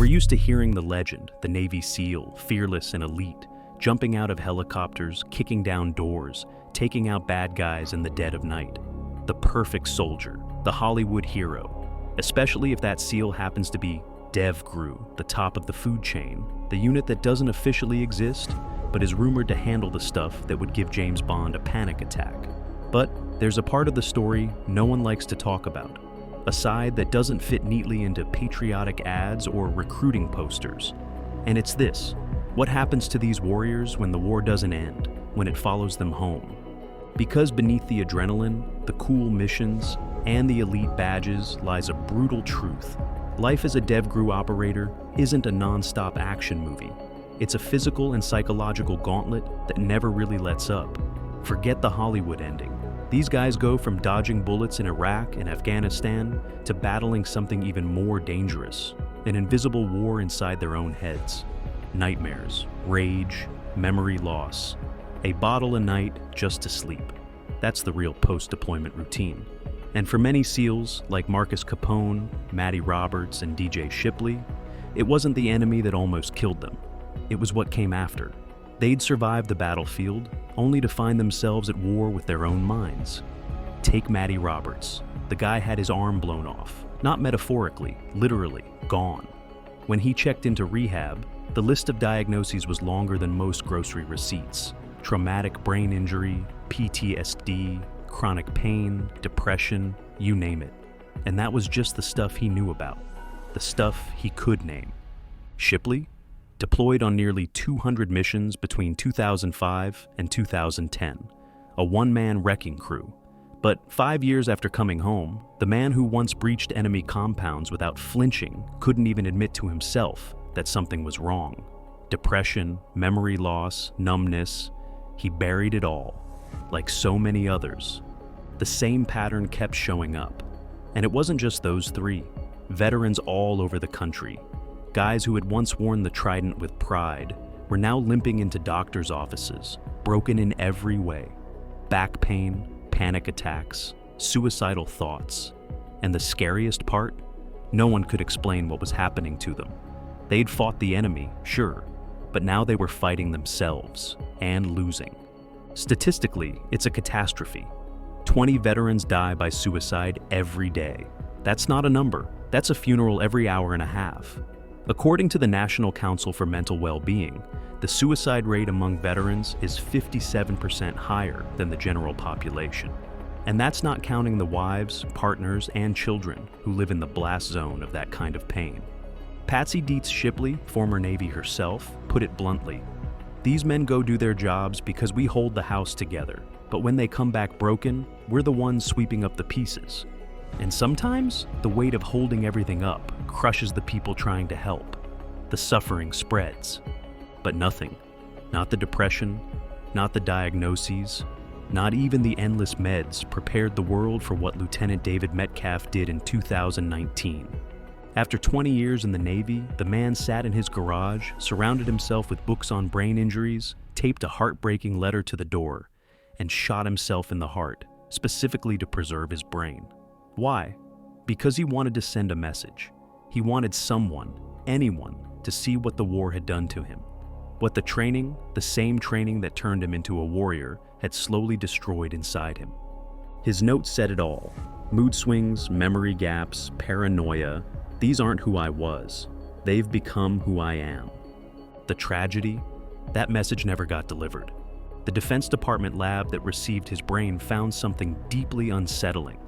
We're used to hearing the legend, the Navy SEAL, fearless and elite, jumping out of helicopters, kicking down doors, taking out bad guys in the dead of night. The perfect soldier, the Hollywood hero, especially if that SEAL happens to be DEVGRU, the top of the food chain, the unit that doesn't officially exist, but is rumored to handle the stuff that would give James Bond a panic attack. But there's a part of the story no one likes to talk about, a side that doesn't fit neatly into patriotic ads or recruiting posters. And it's this: what happens to these warriors when the war doesn't end, when it follows them home? Because beneath the adrenaline, the cool missions, and the elite badges lies a brutal truth. Life as a DEVGRU operator isn't a non-stop action movie. It's a physical and psychological gauntlet that never really lets up. Forget the Hollywood ending. These guys go from dodging bullets in Iraq and Afghanistan to battling something even more dangerous, an invisible war inside their own heads. Nightmares, rage, memory loss, a bottle a night just to sleep. That's the real post-deployment routine. And for many SEALs, like Marcus Capone, Matty Roberts, and DJ Shipley, it wasn't the enemy that almost killed them. It was what came after. They'd survived the battlefield, only to find themselves at war with their own minds. Take Matty Roberts. The guy had his arm blown off, not metaphorically, literally, gone. When he checked into rehab, the list of diagnoses was longer than most grocery receipts. Traumatic brain injury, PTSD, chronic pain, depression, you name it. And that was just the stuff he knew about, the stuff he could name. Shipley? Deployed on nearly 200 missions between 2005 and 2010, a one-man wrecking crew. But 5 years after coming home, the man who once breached enemy compounds without flinching couldn't even admit to himself that something was wrong. Depression, memory loss, numbness, he buried it all. Like so many others, the same pattern kept showing up. And it wasn't just those three. Veterans all over the country, guys who had once worn the trident with pride, were now limping into doctors' offices, broken in every way. Back pain, panic attacks, suicidal thoughts. And the scariest part? No one could explain what was happening to them. They'd fought the enemy, sure, but now they were fighting themselves, and losing. Statistically, it's a catastrophe. 20 veterans die by suicide every day. That's not a number. That's a funeral every hour and a half. According to the National Council for Mental Well-Being, the suicide rate among veterans is 57% higher than the general population. And that's not counting the wives, partners, and children who live in the blast zone of that kind of pain. Patsy Dietz Shipley, former Navy herself, put it bluntly: "These men go do their jobs because we hold the house together, but when they come back broken, we're the ones sweeping up the pieces. And sometimes, the weight of holding everything up crushes the people trying to help. The suffering spreads. But nothing, not the depression, not the diagnoses, not even the endless meds prepared the world for what Lieutenant David Metcalf did in 2019. After 20 years in the Navy, the man sat in his garage, surrounded himself with books on brain injuries, taped a heartbreaking letter to the door, and shot himself in the heart, specifically to preserve his brain. Why? Because he wanted to send a message. He wanted someone, anyone, to see what the war had done to him. What the training, the same training that turned him into a warrior, had slowly destroyed inside him. His note said it all. Mood swings, memory gaps, paranoia. These aren't who I was. They've become who I am. The tragedy? That message never got delivered. The Defense Department lab that received his brain found something deeply unsettling.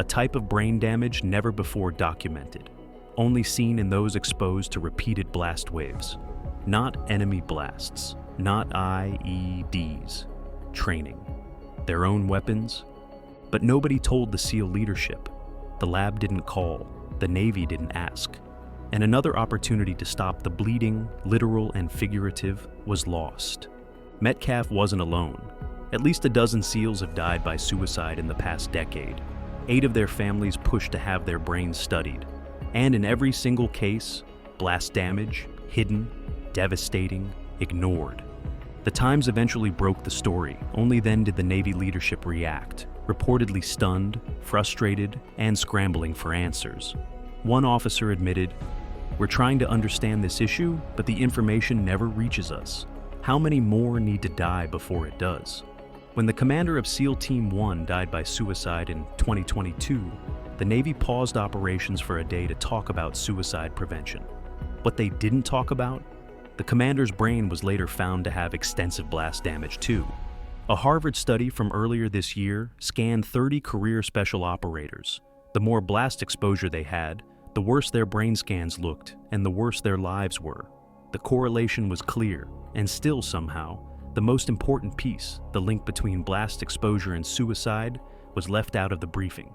A type of brain damage never before documented, only seen in those exposed to repeated blast waves. Not enemy blasts, not IEDs. Training. Their own weapons. But nobody told the SEAL leadership. The lab didn't call. The Navy didn't ask. And another opportunity to stop the bleeding, literal and figurative, was lost. Metcalf wasn't alone. At least a dozen SEALs have died by suicide in the past decade. 8 of their families pushed to have their brains studied. And in every single case, blast damage, hidden, devastating, ignored. The Times eventually broke the story. Only then did the Navy leadership react, reportedly stunned, frustrated, and scrambling for answers. One officer admitted, We're trying to understand this issue, but the information never reaches us. How many more need to die before it does? When the commander of SEAL Team 1 died by suicide in 2022, the Navy paused operations for a day to talk about suicide prevention. What they didn't talk about? The commander's brain was later found to have extensive blast damage too. A Harvard study from earlier this year scanned 30 career special operators. The more blast exposure they had, the worse their brain scans looked and the worse their lives were. The correlation was clear, and still somehow, the most important piece, the link between blast exposure and suicide, was left out of the briefing.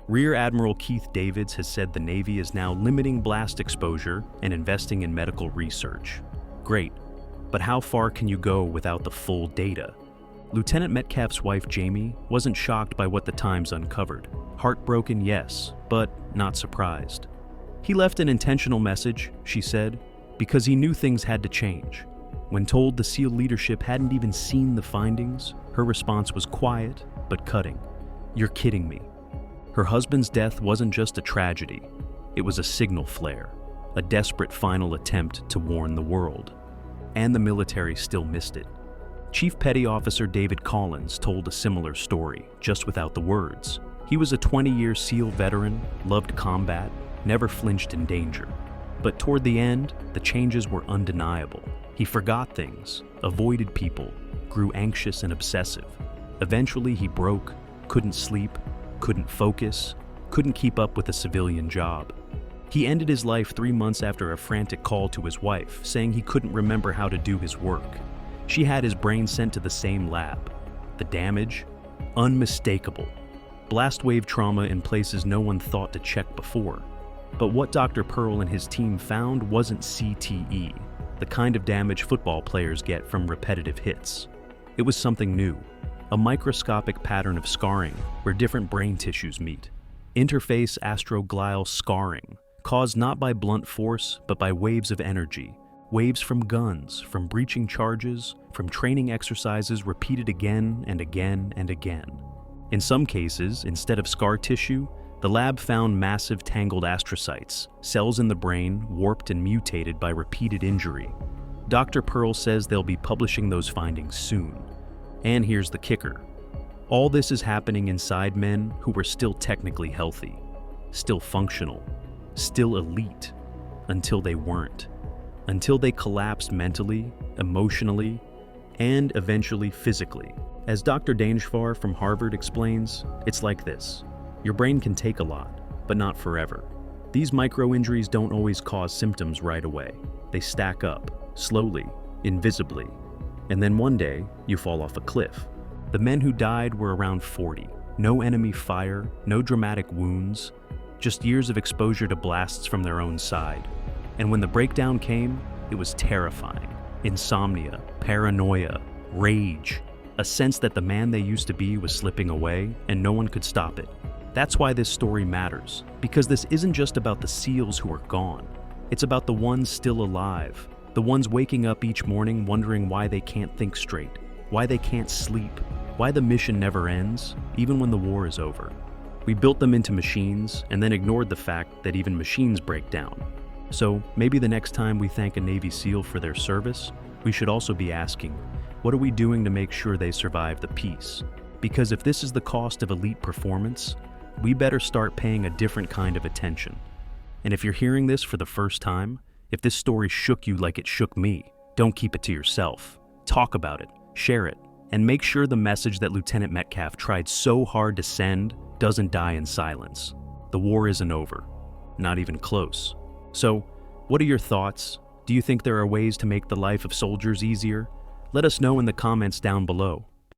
Rear Admiral Keith Davids has said the Navy is now limiting blast exposure and investing in medical research. Great, but how far can you go without the full data? Lieutenant Metcalf's wife, Jamie, wasn't shocked by what the Times uncovered. Heartbroken, yes, but not surprised. He left an intentional message, she said, because he knew things had to change. When told the SEAL leadership hadn't even seen the findings, her response was quiet but cutting. "You're kidding me." Her husband's death wasn't just a tragedy, it was a signal flare, a desperate final attempt to warn the world. And the military still missed it. Chief Petty Officer David Collins told a similar story, just without the words. He was a 20-year SEAL veteran, loved combat, never flinched in danger. But toward the end, the changes were undeniable. He forgot things, avoided people, grew anxious and obsessive. Eventually he broke, couldn't sleep, couldn't focus, couldn't keep up with a civilian job. He ended his life 3 months after a frantic call to his wife, saying he couldn't remember how to do his work. She had his brain sent to the same lab. The damage? Unmistakable. Blast wave trauma in places no one thought to check before. But what Dr. Pearl and his team found wasn't CTE, the kind of damage football players get from repetitive hits. It was something new, a microscopic pattern of scarring where different brain tissues meet. Interface astroglial scarring, caused not by blunt force, but by waves of energy. Waves from guns, from breaching charges, from training exercises repeated again and again and again. In some cases, instead of scar tissue, the lab found massive tangled astrocytes, cells in the brain warped and mutated by repeated injury. Dr. Pearl says they'll be publishing those findings soon. And here's the kicker. All this is happening inside men who were still technically healthy, still functional, still elite, until they weren't. Until they collapsed mentally, emotionally, and eventually physically. As Dr. Daneshvar from Harvard explains, it's like this. Your brain can take a lot, but not forever. These micro-injuries don't always cause symptoms right away. They stack up, slowly, invisibly, and then one day, you fall off a cliff. The men who died were around 40. No enemy fire, no dramatic wounds, just years of exposure to blasts from their own side. And when the breakdown came, it was terrifying. Insomnia, paranoia, rage, a sense that the man they used to be was slipping away and no one could stop it. That's why this story matters, because this isn't just about the SEALs who are gone. It's about the ones still alive, the ones waking up each morning wondering why they can't think straight, why they can't sleep, why the mission never ends, even when the war is over. We built them into machines and then ignored the fact that even machines break down. So maybe the next time we thank a Navy SEAL for their service, we should also be asking, what are we doing to make sure they survive the peace? Because if this is the cost of elite performance, we better start paying a different kind of attention. And if you're hearing this for the first time, if this story shook you like it shook me, don't keep it to yourself. Talk about it, share it, and make sure the message that Lieutenant Metcalf tried so hard to send doesn't die in silence. The war isn't over, not even close. So, what are your thoughts? Do you think there are ways to make the life of soldiers easier? Let us know in the comments down below.